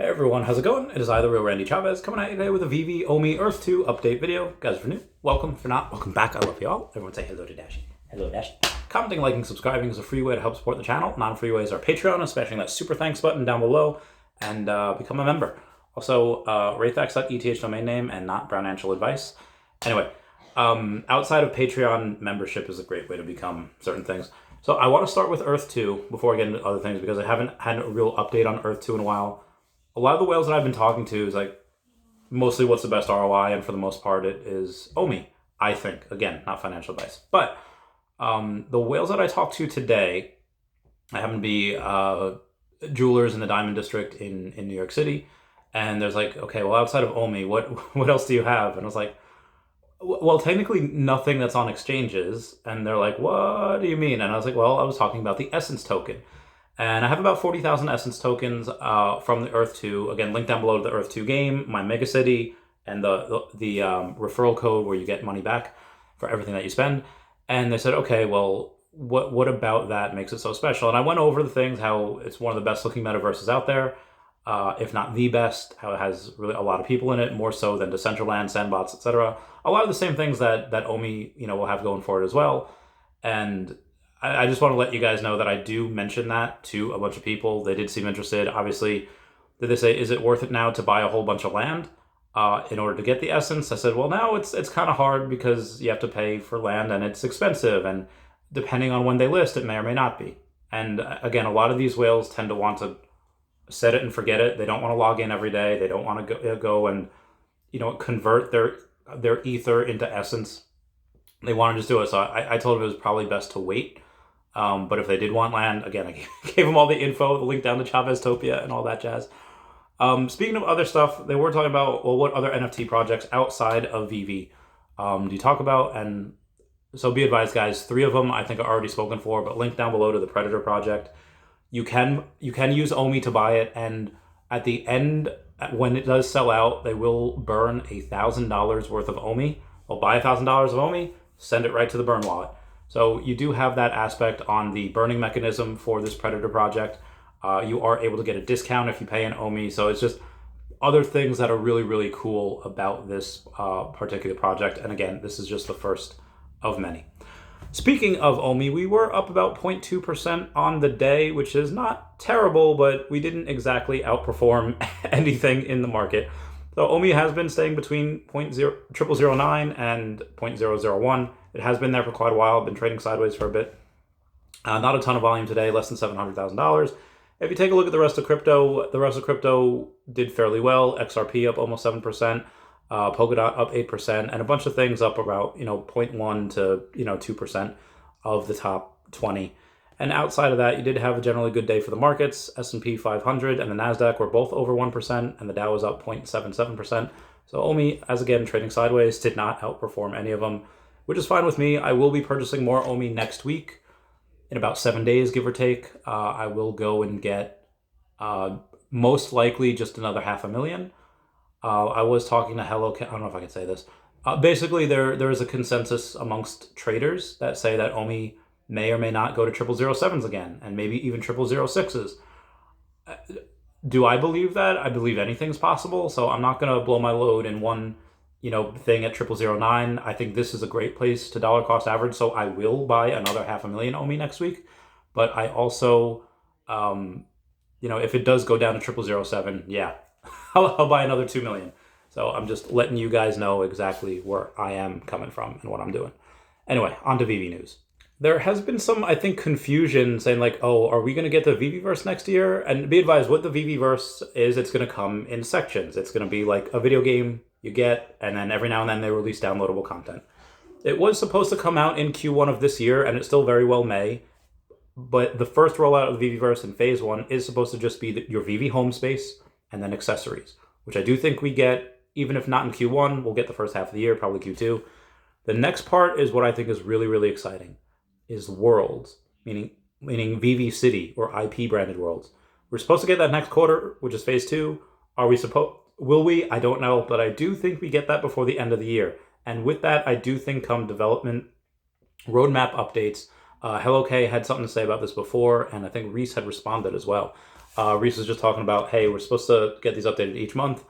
Hey everyone, how's it going? It is I, the real Randy Chavez, coming at you today with a Veve Omi Earth 2 update video. Guys, if you're new, welcome. If you're not, welcome back. I love you all. Everyone say hello to Dashi. Hello, Dash. Commenting, liking, subscribing is a free way to help support the channel. Non-free ways are Patreon, smashing that super thanks button down below, and become a member. Also, Wraithax.eth domain name and not Brownantial advice. Anyway, outside of Patreon, membership is a great way to become certain things. So I want to start with Earth 2 before I get into other things because I haven't had a real update on Earth 2 in a while. A lot of the whales that I've been talking to is like mostly what's the best ROI, and for the most part it is Omi, I think. Again, not financial advice. But the whales that I talked to today, I happen to be jewelers in the Diamond District in New York City, and there's like, okay, well, outside of Omi, what else do you have? And I was like, well, technically nothing that's on exchanges. And they're like, what do you mean? And I was like, well, I was talking about the Essence token. And I have about 40,000 Essence tokens from the Earth 2. Again, link down below to the Earth 2 game, my Megacity, and the referral code where you get money back for everything that you spend. And they said, okay, well, what about that makes it so special? And I went over the things, how it's one of the best looking metaverses out there, if not the best, how it has really a lot of people in it, more so than Decentraland, Sandbots, etc. A lot of the same things that Omi, will have going for it as well. And I just want to let you guys know that I do mention that to a bunch of people. They did seem interested. Obviously, did they say, is it worth it now to buy a whole bunch of land in order to get the Essence? I said, well, now it's kind of hard because you have to pay for land and it's expensive. And depending on when they list, it may or may not be. And again, a lot of these whales tend to want to set it and forget it. They don't want to log in every day. They don't want to go and, convert their ether into Essence. They want to just do it. So I told them it was probably best to wait. But if they did want land, again, I gave them all the info, the link down to Chaveztopia and all that jazz. Speaking of other stuff, they were talking about, well, what other NFT projects outside of Veve do you talk about? And so be advised, guys, 3 of them I think are already spoken for, but link down below to the Predator project. You can use Omi to buy it, and at the end, when it does sell out, they will burn $1,000 worth of Omi. They'll buy $1,000 of Omi, send it right to the burn wallet. So you do have that aspect on the burning mechanism for this Predator project. You are able to get a discount if you pay an Omi. So it's just other things that are really, really cool about this particular project. And again, this is just the first of many. Speaking of Omi, we were up about 0.2% on the day, which is not terrible, but we didn't exactly outperform anything in the market. So Omi has been staying between 0.0009 and 0.001. It has been there for quite a while. Been trading sideways for a bit. Not a ton of volume today, less than $700,000. If you take a look at the rest of crypto did fairly well. XRP up almost 7%, Polkadot up 8%, and a bunch of things up about 0.1 to 2% of the top 20. And outside of that, you did have a generally good day for the markets. S&P 500 and the Nasdaq were both over 1%, and the Dow was up 0.77%. So Omi, as again trading sideways, did not outperform any of them, which is fine with me. I will be purchasing more Omi next week, in about 7 days, give or take. I will go and get most likely just another $500,000. I was talking to Hello, I don't know if I can say this. Basically, there is a consensus amongst traders that say that Omi may or may not go to 0007s again, and maybe even 0006s. Do I believe that? I believe anything's possible, so I'm not going to blow my load in one thing at 0009. I think this is a great place to dollar cost average, so I will buy another $500,000 Omi next week. But I also, if it does go down to 0007, yeah, I'll buy another $2 million. So I'm just letting you guys know exactly where I am coming from and what I'm doing. Anyway, on to Veve news. There has been some, I think, confusion saying like, oh, are we going to get the Veveverse next year? And be advised, what the Veveverse is, it's going to come in sections. It's going to be like a video game you get, and then every now and then they release downloadable content. It was supposed to come out in Q1 of this year, and it still very well may. But the first rollout of the Veveverse in phase 1 is supposed to just be your Veve home space and then accessories, which I do think we get, even if not in Q1, we'll get the first half of the year, probably Q2. The next part is what I think is really, really exciting, is worlds, meaning Veve City or IP branded worlds. We're supposed to get that next quarter, which is phase 2. Will we? I don't know, but I do think we get that before the end of the year. And with that, I do think come development roadmap updates. Hello K had something to say about this before, and I think Reese had responded as well. Reese was just talking about, hey, we're supposed to get these updated each month.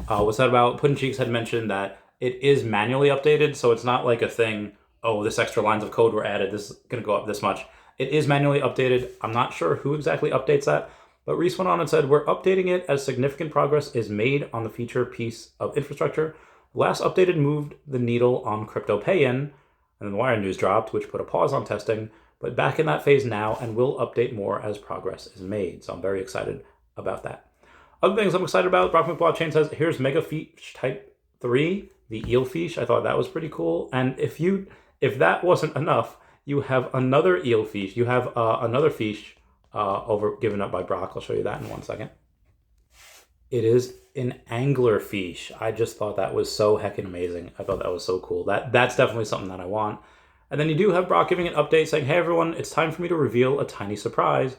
What's that about? Puddin' Cheeks had mentioned that it is manually updated, so it's not like a thing, oh, this extra lines of code were added, this is going to go up this much. It is manually updated. I'm not sure who exactly updates that, but Reese went on and said, we're updating it as significant progress is made on the feature piece of infrastructure. Last updated moved the needle on crypto pay-in, and then the Wire news dropped, which put a pause on testing, but back in that phase now and will update more as progress is made. So I'm very excited about that. Other things I'm excited about, Brockman Blockchain says, here's Mega Feesh Type 3, the eel Feesh. I thought that was pretty cool. And if that wasn't enough, you have another eel Feesh. You have another Feesh given up by Brock. I'll show you that in 1 second. It is an angler Feesh. I just thought that was so heckin' amazing. I thought that was so cool. That's definitely something that I want. And then you do have Brock giving an update saying, hey everyone, it's time for me to reveal a tiny surprise.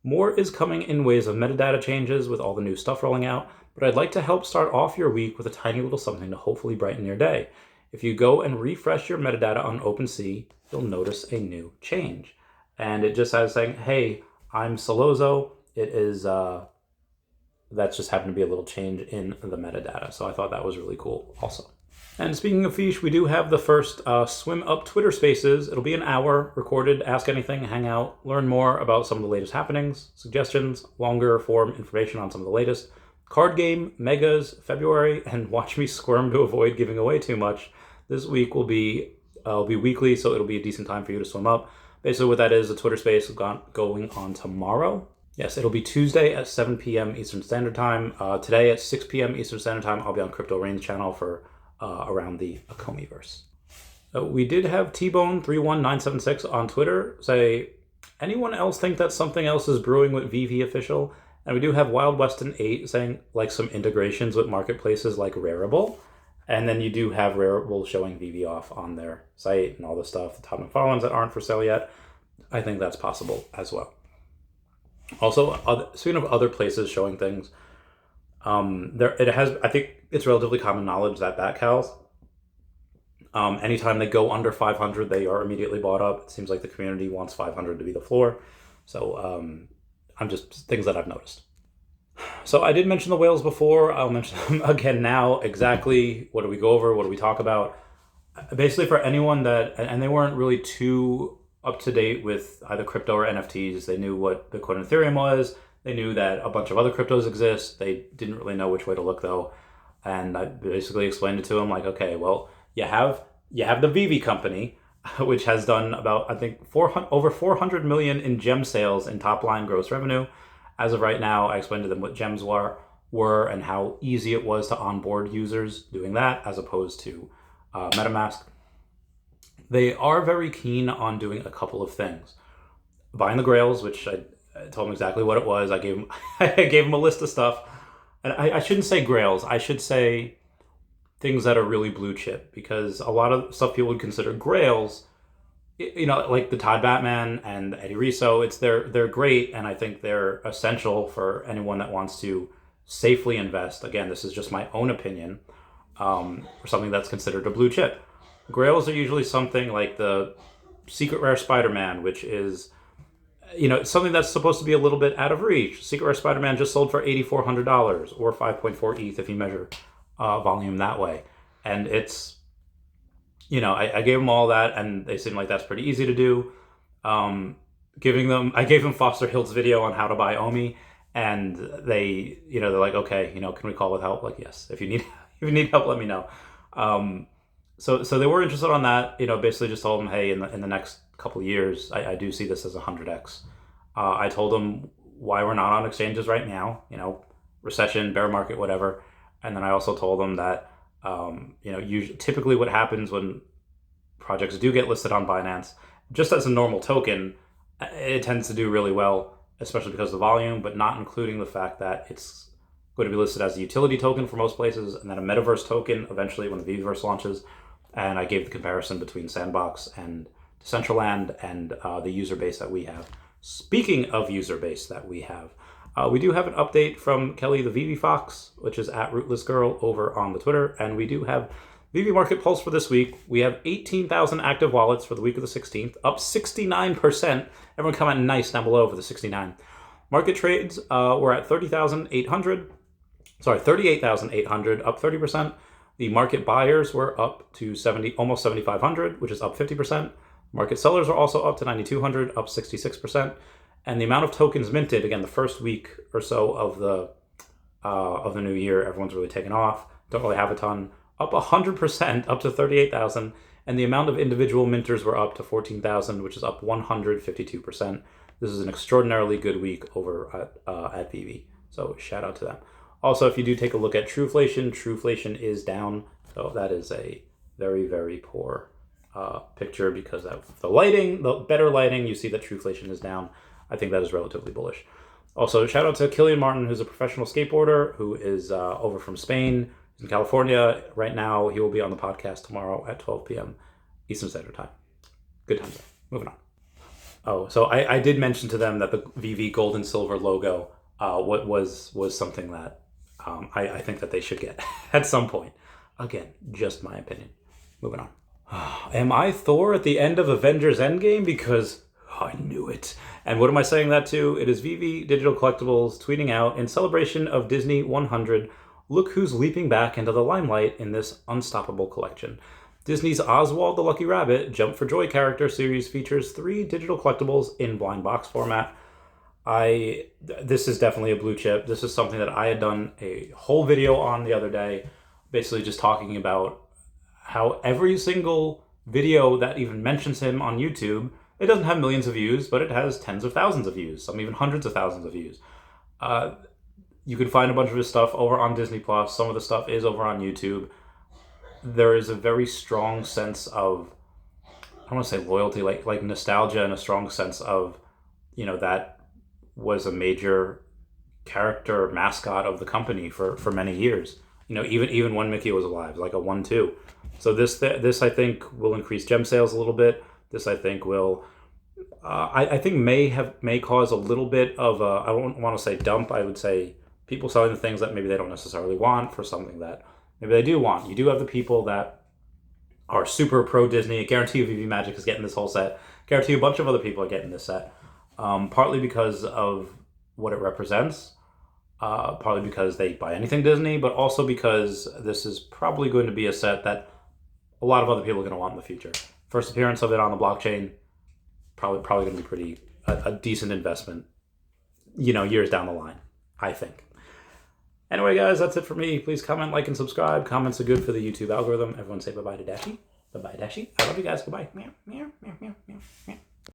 More is coming in ways of metadata changes with all the new stuff rolling out, but I'd like to help start off your week with a tiny little something to hopefully brighten your day. If you go and refresh your metadata on OpenSea, you'll notice a new change. And it just has saying, hey, I'm Solozo. It is, that's just happened to be a little change in the metadata. So I thought that was really cool also. And speaking of Feesh, we do have the first Swim Up Twitter Spaces. It'll be an hour, recorded, ask anything, hang out, learn more about some of the latest happenings, suggestions, longer form information on some of the latest. Card game, megas, February, and watch me squirm to avoid giving away too much. This week will be weekly, so it'll be a decent time for you to swim up. Basically what that is, a Twitter Space going on tomorrow. Yes, it'll be Tuesday at 7 p.m. Eastern Standard Time. Today at 6 p.m. Eastern Standard Time, I'll be on Crypto Rain's channel for around the Akomiverse. We did have T-Bone31976 on Twitter say, anyone else think that something else is brewing with Veve Official? And we do have Wild Weston 8 saying like some integrations with marketplaces like Rarible. And then you do have Rarible showing Veve off on their site and all this stuff. The top and followings that aren't for sale yet. I think that's possible as well. Also, speaking of other places showing things, I think it's relatively common knowledge that Batcows, anytime they go under 500, they are immediately bought up. It seems like the community wants 500 to be the floor. So I'm just things that I've noticed. So I did mention the whales before. I'll mention them again now. Exactly what do we go over? What do we talk about? Basically for anyone that, and they weren't really too up to date with either crypto or NFTs. They knew what Bitcoin and Ethereum was. They knew that a bunch of other cryptos exist. They didn't really know which way to look though. And I basically explained it to them like, okay, well, you have the Veve company, which has done about, I think, over 400 million in gem sales in top line gross revenue. As of right now, I explained to them what gems were and how easy it was to onboard users doing that as opposed to MetaMask. They are very keen on doing a couple of things. Buying the Grails, which I told them exactly what it was. I gave them a list of stuff. And I shouldn't say Grails. I should say things that are really blue chip, because a lot of stuff people would consider Grails, you know, like the Todd Batman and Eddie Riso, they're great, and I think they're essential for anyone that wants to safely invest. Again, this is just my own opinion, for something that's considered a blue chip. Grails are usually something like the Secret Rare Spider-Man, which is, you know, something that's supposed to be a little bit out of reach. Secret Rare Spider-Man just sold for $8,400 or 5.4 ETH if you measure volume that way. And it's, you know, I gave them all that and they seem like that's pretty easy to do. I gave them Foster Hill's video on how to buy OMI, and they, you know, they're like, okay, you know, can we call with help? Like, yes, if you need help, let me know. So they were interested on that, you know, basically just told them, hey, in the next couple of years, I do see this as 100x. I told them why we're not on exchanges right now, you know, recession, bear market, whatever. And then I also told them that, you know, typically what happens when projects do get listed on Binance, just as a normal token, it tends to do really well, especially because of the volume, but not including the fact that it's going to be listed as a utility token for most places, and then a metaverse token eventually when the Veveverse launches. And I gave the comparison between Sandbox and Decentraland and the user base that we have. Speaking of user base that we have, we do have an update from Kelly the Veve Fox, which is at Rootless Girl over on the Twitter, and we do have Veve Market Pulse for this week. We have 18,000 active wallets for the week of the 16th, up 69%. Everyone comment nice down below for the 69. Market trades were at 38,800, up 30%. The market buyers were up to almost 7,500, which is up 50%. Market sellers are also up to 9,200, up 66%. And the amount of tokens minted, again, the first week or so of the new year, everyone's really taken off. Don't really have a ton. Up 100%, up to 38,000. And the amount of individual minters were up to 14,000, which is up 152%. This is an extraordinarily good week over at Veve. So shout out to them. Also, if you do take a look at Trueflation is down. So that is a very, very poor picture because of the lighting, the better lighting, you see that Trueflation is down. I think that is relatively bullish. Also, shout out to Killian Martin, who's a professional skateboarder who is over from Spain. He's in California right now. He will be on the podcast tomorrow at 12 p.m. Eastern Standard Time. Good times there. Moving on. Oh, so I did mention to them that the Veve gold and silver logo was something that I think that they should get at some point. Again, just my opinion. Moving on. Am I Thor at the end of Avengers Endgame? Because I knew it. And what am I saying that to? It is Veve Digital Collectibles tweeting out, in celebration of Disney 100, look who's leaping back into the limelight in this unstoppable collection. Disney's Oswald the Lucky Rabbit Jump for Joy character series features 3 digital collectibles in blind box format. This is definitely a blue chip. This is something that I had done a whole video on the other day, basically just talking about how every single video that even mentions him on YouTube, it doesn't have millions of views, but it has tens of thousands of views, some even hundreds of thousands of views. You can find a bunch of his stuff over on Disney Plus. Some of the stuff is over on YouTube. There is a very strong sense of, I don't want to say loyalty, like nostalgia, and a strong sense of, that was a major character mascot of the company for many years. Even when Mickey was alive, like a 1-2. So this I think will increase gem sales a little bit. This I think will, I think may cause a little bit of I won't want to say dump. I would say people selling the things that maybe they don't necessarily want for something that maybe they do want. You do have the people that are super pro Disney. I guarantee you Veve Magic is getting this whole set. I guarantee you a bunch of other people are getting this set. Partly because of what it represents. Partly because they buy anything Disney, but also because this is probably going to be a set that a lot of other people are going to want in the future. First appearance of it on the blockchain, probably going to be a decent investment, years down the line, I think. Anyway, guys, that's it for me. Please comment, like, and subscribe. Comments are good for the YouTube algorithm. Everyone say bye-bye to Dashi. Bye-bye, Dashi. I love you guys. Goodbye. Meow, meow, meow, meow, meow, meow.